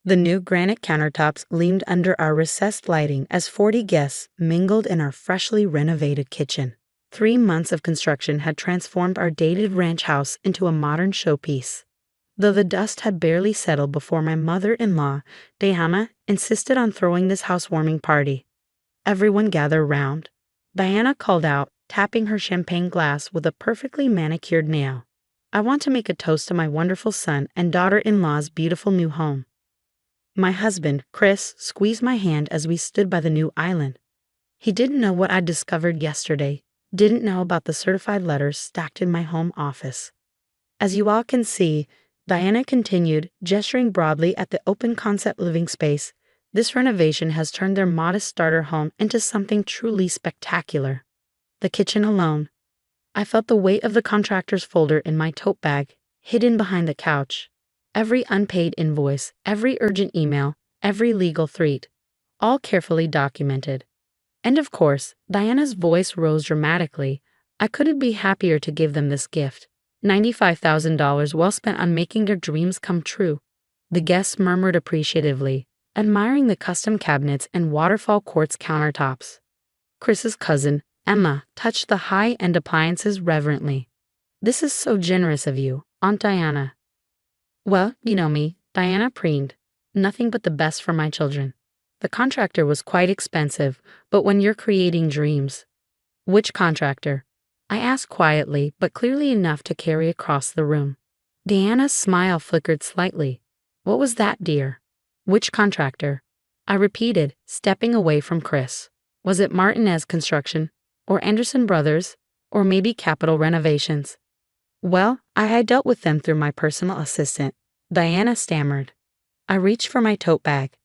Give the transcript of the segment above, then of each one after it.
The new granite countertops gleamed under our recessed lighting as 40 guests mingled in our freshly renovated kitchen. 3 months of construction had transformed our dated ranch house into a modern showpiece. Though the dust had barely settled before my mother-in-law, Diana, insisted on throwing this housewarming party. Everyone gathered round. Diana called out, tapping her champagne glass with a perfectly manicured nail. "I want to make a toast to my wonderful son and daughter-in-law's beautiful new home." My husband, Chris, squeezed my hand as we stood by the new island. He didn't know what I'd discovered yesterday, didn't know about the certified letters stacked in my home office. "As you all can see," Diana continued, gesturing broadly at the open-concept living space, "this renovation has turned their modest starter home into something truly spectacular." The kitchen alone. I felt the weight of the contractor's folder in my tote bag, hidden behind the couch. Every unpaid invoice, every urgent email, every legal threat, all carefully documented. And of course, Diana's voice rose dramatically. I couldn't be happier to give them this gift. $95,000 well spent on making their dreams come true. The guests murmured appreciatively, admiring the custom cabinets and waterfall quartz countertops. Chris's cousin, Emma, touched the high-end appliances reverently. "This is so generous of you, Aunt Diana." "Well, you know me," Diana preened. "Nothing but the best for my children." The contractor was quite expensive, but when you're creating dreams. "Which contractor?" I asked quietly, but clearly enough to carry across the room. Diana's smile flickered slightly. "What was that, dear?" "Which contractor?" I repeated, stepping away from Chris. "Was it Martinez Construction? Or Anderson Brothers? Or maybe Capital Renovations?" "Well, I had dealt with them through my personal assistant," Diana stammered. I reached for my tote bag.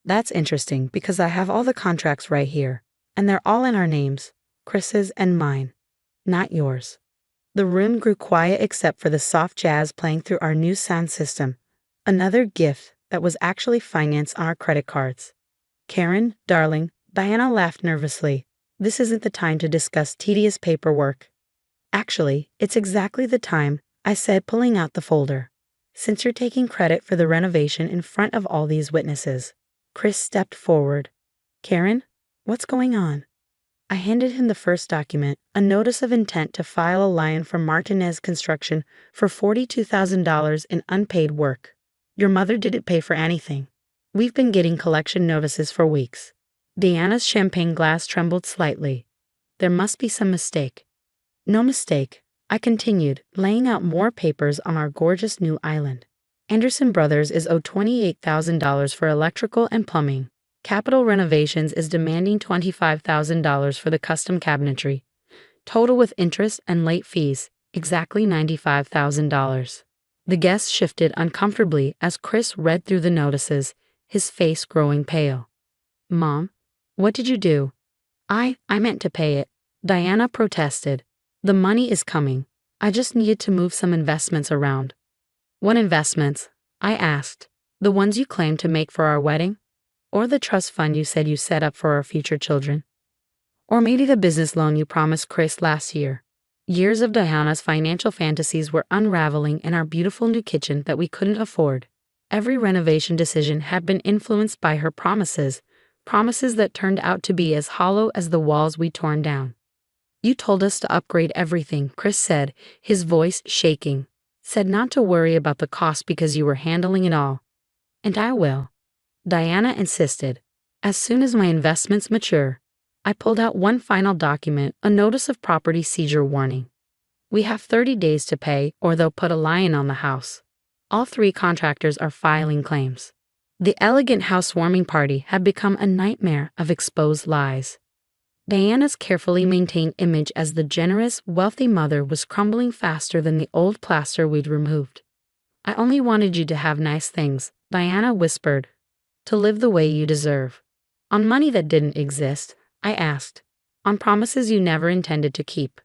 "That's interesting because I have all the contracts right here, and they're all in our names, Chris's and mine, not yours." The room grew quiet except for the soft jazz playing through our new sound system, another gift that was actually financed on our credit cards. "Karen, darling," Diana laughed nervously, "this isn't the time to discuss tedious paperwork." "Actually, it's exactly the time," I said, pulling out the folder. "Since you're taking credit for the renovation in front of all these witnesses." Chris stepped forward. "Karen, what's going on?" I handed him the first document, a notice of intent to file a line for Martinez Construction for $42,000 in unpaid work. "Your mother didn't pay for anything. We've been getting collection notices for weeks." Diana's champagne glass trembled slightly. "There must be some mistake." "No mistake," I continued, laying out more papers on our gorgeous new island. "Anderson Brothers is owed $28,000 for electrical and plumbing. Capital Renovations is demanding $25,000 for the custom cabinetry. Total with interest and late fees, exactly $95,000. The guests shifted uncomfortably as Chris read through the notices, his face growing pale. "Mom, what did you do?" I meant to pay it," Diana protested. "The money is coming. I just needed to move some investments around." "What investments?" I asked. "The ones you claimed to make for our wedding? Or the trust fund you said you set up for our future children? Or maybe the business loan you promised Chris last year?" Years of Diana's financial fantasies were unraveling in our beautiful new kitchen that we couldn't afford. Every renovation decision had been influenced by her promises that turned out to be as hollow as the walls we'd torn down. "You told us to upgrade everything," Chris said, his voice shaking. "Said not to worry about the cost because you were handling it all." "And I will," Diana insisted. "As soon as my investments mature." I pulled out one final document, a notice of property seizure warning. "We have 30 days to pay or they'll put a lion on the house. All 3 contractors are filing claims." The elegant housewarming party had become a nightmare of exposed lies. Diana's carefully maintained image as the generous, wealthy mother was crumbling faster than the old plaster we'd removed. "I only wanted you to have nice things," Diana whispered. "To live the way you deserve." "On money that didn't exist?" I asked. "On promises you never intended to keep."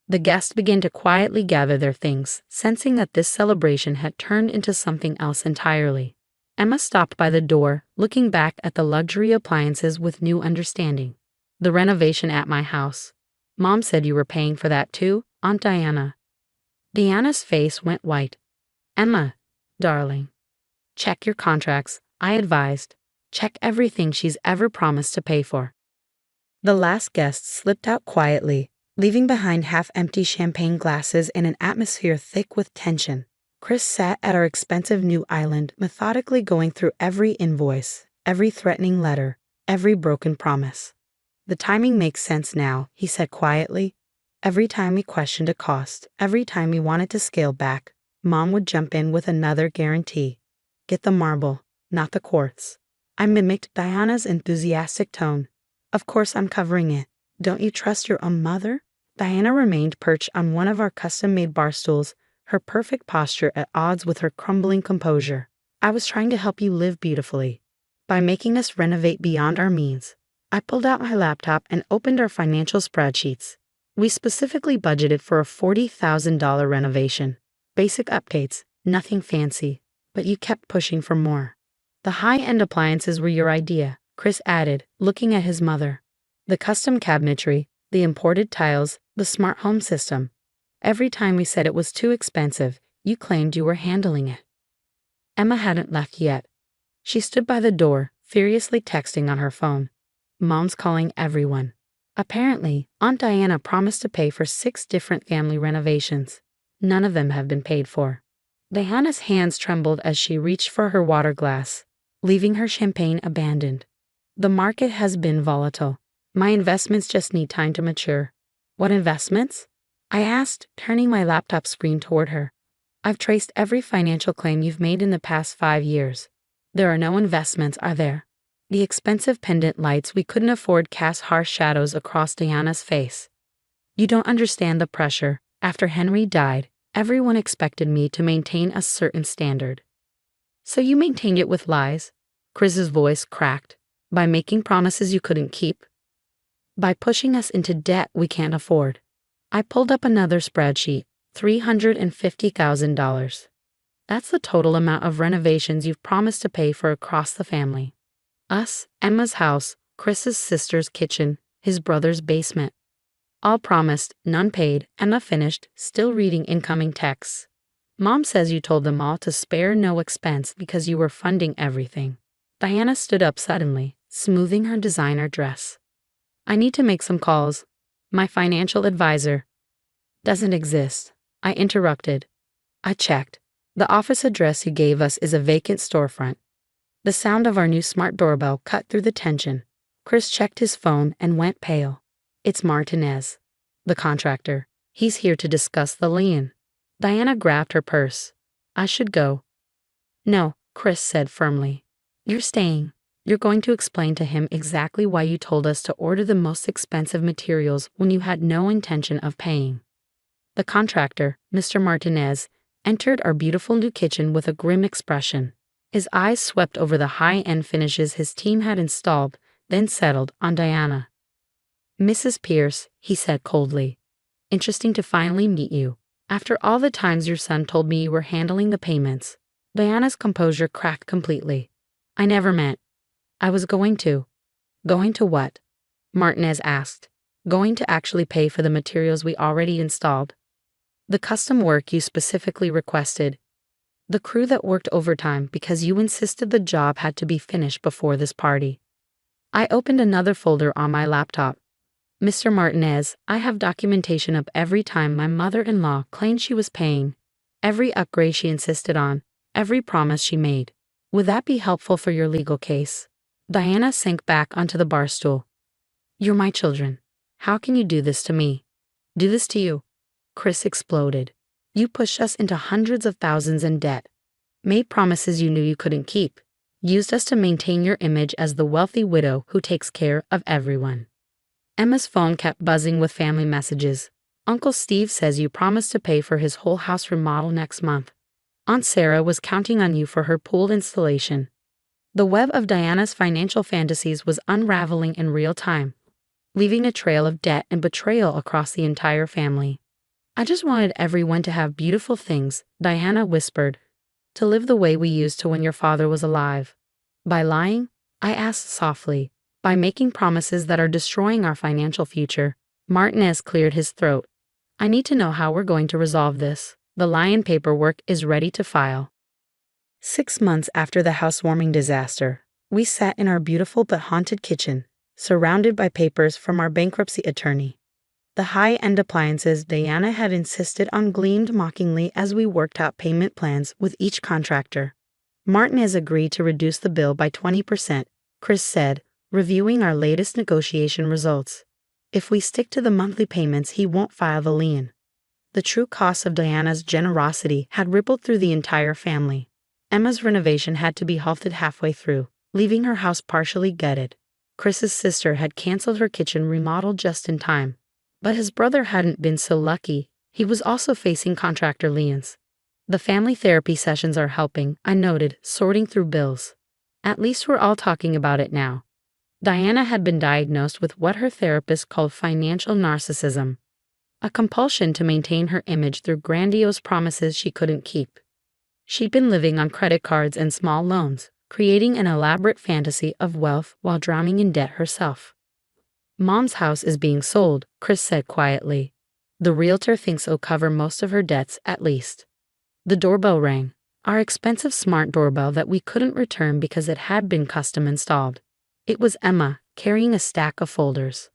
The guests began to quietly gather their things, sensing that this celebration had turned into something else entirely. Emma stopped by the door, looking back at the luxury appliances with new understanding. "The renovation at my house. Mom said you were paying for that too, Aunt Diana." Diana's face went white. "Emma, darling, check your contracts. I advised. Check everything she's ever promised to pay for. The last guest slipped out quietly, leaving behind half-empty champagne glasses in an atmosphere thick with tension. Chris sat at our expensive new island, methodically going through every invoice, every threatening letter, every broken promise. The timing makes sense now, he said quietly. Every time we questioned a cost, every time we wanted to scale back, Mom would jump in with another guarantee. Get the marble, not the quartz. I mimicked Diana's enthusiastic tone. Of course I'm covering it. Don't you trust your own mother? Diana remained perched on one of our custom-made bar stools, her perfect posture at odds with her crumbling composure. I was trying to help you live beautifully. By making us renovate beyond our means. I pulled out my laptop and opened our financial spreadsheets. We specifically budgeted for a $40,000 renovation. Basic updates, nothing fancy, but you kept pushing for more. The high-end appliances were your idea, Chris added, looking at his mother. The custom cabinetry, the imported tiles, the smart home system. Every time we said it was too expensive, you claimed you were handling it. Emma hadn't left yet. She stood by the door, furiously texting on her phone. Mom's calling everyone. Apparently, Aunt Diana promised to pay for 6 different family renovations. None of them have been paid for. Diana's hands trembled as she reached for her water glass, leaving her champagne abandoned. The market has been volatile. My investments just need time to mature. What investments? I asked, turning my laptop screen toward her. I've traced every financial claim you've made in the past 5 years. There are no investments, are there? The expensive pendant lights we couldn't afford cast harsh shadows across Diana's face. You don't understand the pressure. After Henry died, everyone expected me to maintain a certain standard. So you maintained it with lies? Chris's voice cracked. By making promises you couldn't keep? By pushing us into debt we can't afford. I pulled up another spreadsheet, $350,000. That's the total amount of renovations you've promised to pay for across the family. Us, Emma's house, Chris's sister's kitchen, his brother's basement. All promised, none paid, Emma finished, still reading incoming texts. Mom says you told them all to spare no expense because you were funding everything. Diana stood up suddenly, smoothing her designer dress. I need to make some calls. My financial advisor doesn't exist. I interrupted. I checked. The office address you gave us is a vacant storefront. The sound of our new smart doorbell cut through the tension. Chris checked his phone and went pale. It's Martinez, the contractor. He's here to discuss the lien. Diana grabbed her purse. I should go. No, Chris said firmly. You're staying. You're going to explain to him exactly why you told us to order the most expensive materials when you had no intention of paying. The contractor, Mr. Martinez, entered our beautiful new kitchen with a grim expression. His eyes swept over the high-end finishes his team had installed, then settled on Diana. Mrs. Pierce, he said coldly. Interesting to finally meet you. After all the times your son told me you were handling the payments. Diana's composure cracked completely. I never meant. I was going to. Going to what? Martinez asked. Going to actually pay for the materials we already installed. The custom work you specifically requested. The crew that worked overtime because you insisted the job had to be finished before this party. I opened another folder on my laptop. Mr. Martinez, I have documentation of every time my mother-in-law claimed she was paying, every upgrade she insisted on, every promise she made. Would that be helpful for your legal case? Diana sank back onto the bar stool. You're my children. How can you do this to me? Do this to you? Chris exploded. You pushed us into hundreds of thousands in debt. Made promises you knew you couldn't keep. Used us to maintain your image as the wealthy widow who takes care of everyone. Emma's phone kept buzzing with family messages. Uncle Steve says you promised to pay for his whole house remodel next month. Aunt Sarah was counting on you for her pool installation. The web of Diana's financial fantasies was unraveling in real time, leaving a trail of debt and betrayal across the entire family. I just wanted everyone to have beautiful things, Diana whispered, to live the way we used to when your father was alive. By lying? I asked softly. By making promises that are destroying our financial future. Martinez cleared his throat. I need to know how we're going to resolve this. The lion paperwork is ready to file. 6 months after the housewarming disaster, we sat in our beautiful but haunted kitchen, surrounded by papers from our bankruptcy attorney. The high-end appliances Diana had insisted on gleamed mockingly as we worked out payment plans with each contractor. Martin has agreed to reduce the bill by 20%, Chris said, reviewing our latest negotiation results. If we stick to the monthly payments, he won't file the lien. The true cost of Diana's generosity had rippled through the entire family. Emma's renovation had to be halted halfway through, leaving her house partially gutted. Chris's sister had canceled her kitchen remodel just in time. But his brother hadn't been so lucky. He was also facing contractor liens. The family therapy sessions are helping, I noted, sorting through bills. At least we're all talking about it now. Diana had been diagnosed with what her therapist called financial narcissism, a compulsion to maintain her image through grandiose promises she couldn't keep. She'd been living on credit cards and small loans, creating an elaborate fantasy of wealth while drowning in debt herself. Mom's house is being sold, Chris said quietly. The realtor thinks it'll cover most of her debts, at least. The doorbell rang, our expensive smart doorbell that we couldn't return because it had been custom installed. It was Emma, carrying a stack of folders.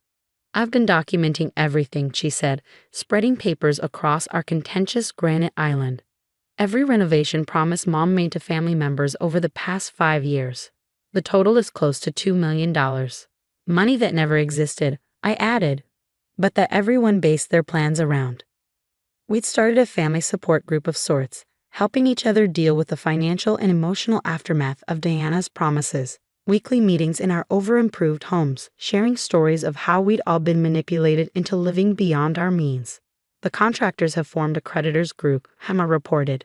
I've been documenting everything, she said, spreading papers across our contentious granite island. Every renovation promise Mom made to family members over the past 5 years. The total is close to $2 million. Money that never existed, I added, but that everyone based their plans around. We'd started a family support group of sorts, helping each other deal with the financial and emotional aftermath of Diana's promises. Weekly meetings in our over-improved homes, sharing stories of how we'd all been manipulated into living beyond our means. The contractors have formed a creditors group, Emma reported.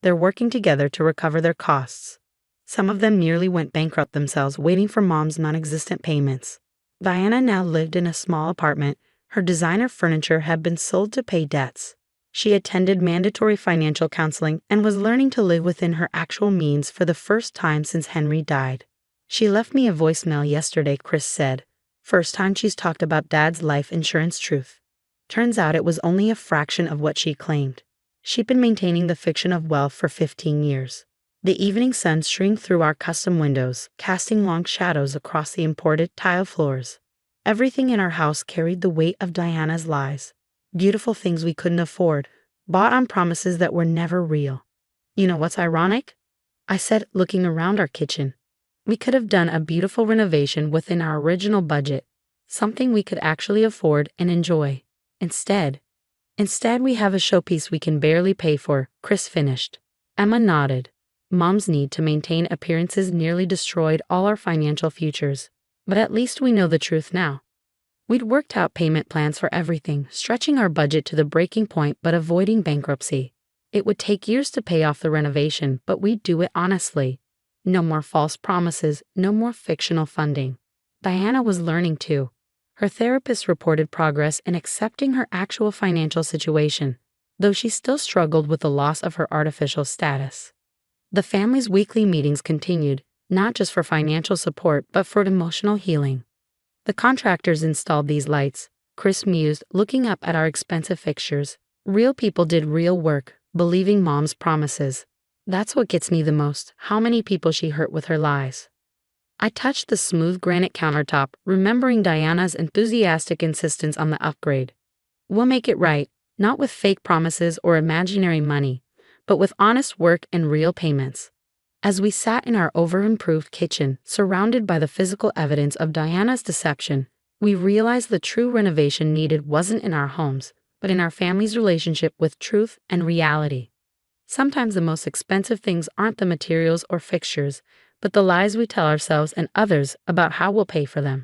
They're working together to recover their costs. Some of them nearly went bankrupt themselves waiting for Mom's non-existent payments. Diana now lived in a small apartment. Her designer furniture had been sold to pay debts. She attended mandatory financial counseling and was learning to live within her actual means for the first time since Henry died. She left me a voicemail yesterday, Chris said. First time she's talked about Dad's life insurance truth. Turns out it was only a fraction of what she claimed. She'd been maintaining the fiction of wealth for 15 years. The evening sun streamed through our custom windows, casting long shadows across the imported tile floors. Everything in our house carried the weight of Diana's lies. Beautiful things we couldn't afford, bought on promises that were never real. You know what's ironic? I said, looking around our kitchen. We could have done a beautiful renovation within our original budget, something we could actually afford and enjoy. Instead we have a showpiece we can barely pay for, Chris finished. Emma nodded. Mom's need to maintain appearances nearly destroyed all our financial futures. But at least we know the truth now. We'd worked out payment plans for everything, stretching our budget to the breaking point but avoiding bankruptcy. It would take years to pay off the renovation, but we'd do it honestly. No more false promises, no more fictional funding. Diana was learning too. Her therapist reported progress in accepting her actual financial situation, though she still struggled with the loss of her artificial status. The family's weekly meetings continued, not just for financial support but for emotional healing. The contractors installed these lights, Chris mused, looking up at our expensive fixtures. Real people did real work, believing Mom's promises. That's what gets me the most, how many people she hurt with her lies. I touched the smooth granite countertop, remembering Diana's enthusiastic insistence on the upgrade. We'll make it right, not with fake promises or imaginary money, but with honest work and real payments. As we sat in our over-improved kitchen, surrounded by the physical evidence of Diana's deception, we realized the true renovation needed wasn't in our homes, but in our family's relationship with truth and reality. Sometimes the most expensive things aren't the materials or fixtures, but the lies we tell ourselves and others about how we'll pay for them.